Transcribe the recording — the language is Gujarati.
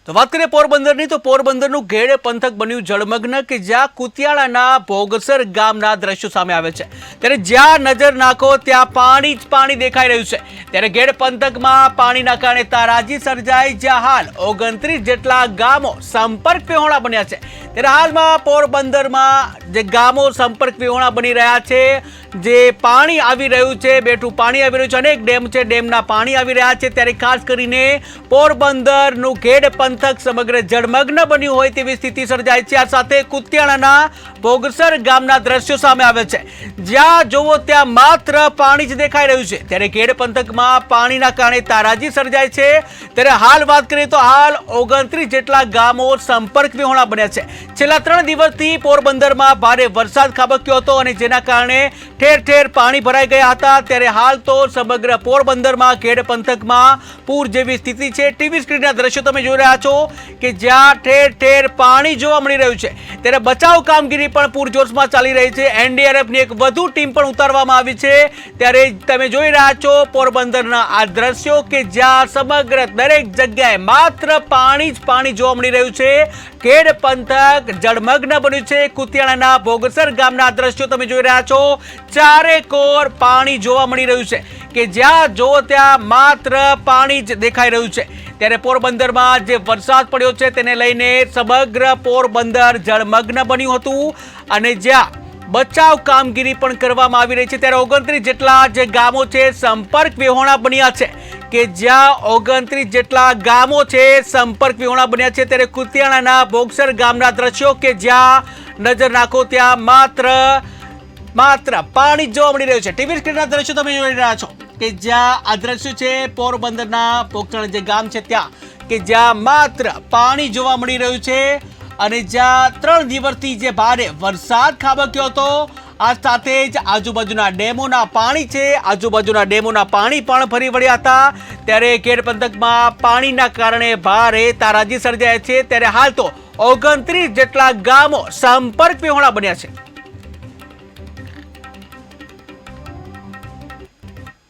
તો વાત કરીએ પોરબંદરની, તો પોરબંદરનું ઘેડ પંથક બન્યું જળમગ્ન કે જ્યાં કુતિયાળાના ભોગસર ગામના દ્રશ્યો સામે આવે છે। ત્યારે જ્યાં નજર નાખો ત્યાં પાણી જ પાણી દેખાઈ રહ્યું છે। ત્યારે ઘેડ પંથકમાં પાણીના કારણે તારાજી સર્જાઈ, જ્યાં હાલ 29 જેટલા ગામો સંપર્ક વિહોણા બન્યા છે। ત્યારે હાલમાં પોરબંદરમાં જે ગામો સંપર્ક વિહોણા બની રહ્યા છે, જે પાણી આવી રહ્યું છે, બેઠું પાણી આવી રહ્યું છે, અનેક ડેમ છે, ડેમના પાણી આવી રહ્યા છે। ત્યારે ખાસ કરીને પોરબંદરનું ઘેડ પંથક સમગ્ર જળમગ્ન બન્યું હોય તેવી સ્થિતિ સર્જાઈ છે। આ સાથે કુતિયાળાના ભોગસર ગામના દ્રશ્યો સામે આવે છે, જ્યાં જોવો ત્યાં માત્ર પાણી જ દેખાઈ રહ્યું છે। ત્યારે ઘેડ પંથકમાં પાણીના કારણે તારાજી સર્જાય છે। ત્યારે હાલ વાત કરીએ તો હાલ 29 જેટલા ગામો સંપર્ક વિહોણા બન્યા છે। છેલ્લા 3 દિવસથી પોરબંદરમાં ભારે વરસાદ ખાબક્યો હતો અને જેના કારણે ઠેર ઠેર પાણી ભરાઈ ગયા હતા। ત્યારે હાલ તો સમગ્ર પોરબંદરમાં ઘેડ પંથકમાં પૂર જેવી સ્થિતિ છે। ટીવી સ્ક્રીનના દ્રશ્યો તમે જોઈ રહ્યા છો કે જ્યાં ઠેર ઠેર પાણી જોવા મળી રહ્યું છે। ત્યારે બચાવ કામગીરી પણ પૂરજોશમાં ચાલી રહી છે। એનડીઆરએફની એક વધુ ટીમ પણ ઉતારવામાં આવી છે। ત્યારે તમે જોઈ રહ્યા છો પોરબંદરના આ દ્રશ્યો કે જ્યાં સમગ્ર દરેક જગ્યાએ માત્ર પાણી જ પાણી જોવા મળી રહ્યું છે। ઘેડ પંથક જળમગ્ન બન્યું છે। કુતિયાળાના ભોગસર ગામના દ્રશ્યો તમે જોઈ રહ્યા છો, ચારે કોર પાણી જોવા મળી રહ્યું છે કે જ્યાં જો ત્યાં માત્ર પાણી જ દેખાઈ રહ્યું છે। ત્યારે પોરબંદરમાં જે વરસાદ પડ્યો છે તેને લઈને સમગ્ર પોરબંદર જળમગ્ન બન્યું હતું અને જ્યાં બચાવ કામગીરી પણ કરવામાં આવી રહી છે। ત્યારે 29 જેટલા જે ગામો છે સંપર્ક વિહોણા બન્યા છે કે જ્યાં 29 જેટલા ગામો છે સંપર્ક વિહોણા બન્યા છે। ત્યારે કુતિયાળાના ભોગસર ગામના દ્રશ્યો કે જ્યાં નજર નાખો ત્યાં માત્ર પાણી જોવા મળી રહ્યું છે। ટીવી સ્ક્રીનના દ્રશ્યો તમે જોઈ રહ્યા છો કે જ્યાં આ દ્રશ્યો છે પોરબંદરના ભોગસર જે ગામ છે ત્યાં કે જ્યાં માત્ર પાણી જોવા મળી રહ્યું છે અને જ્યાં 3 દિવસથી જે ભારે વરસાદ ખાબક્યો હતો, આ સાથે જ આજુબાજુના ડેમોના પાણી છે, આજુબાજુના ડેમોના પાણી પણ ફરી વળ્યા હતા। ત્યારે ઘેડ પંથકમાં પાણીના કારણે ભારે તારાજી સર્જાય છે। ત્યારે હાલ તો 29 જેટલા ગામો સંપર્ક વિહોણા બન્યા છે।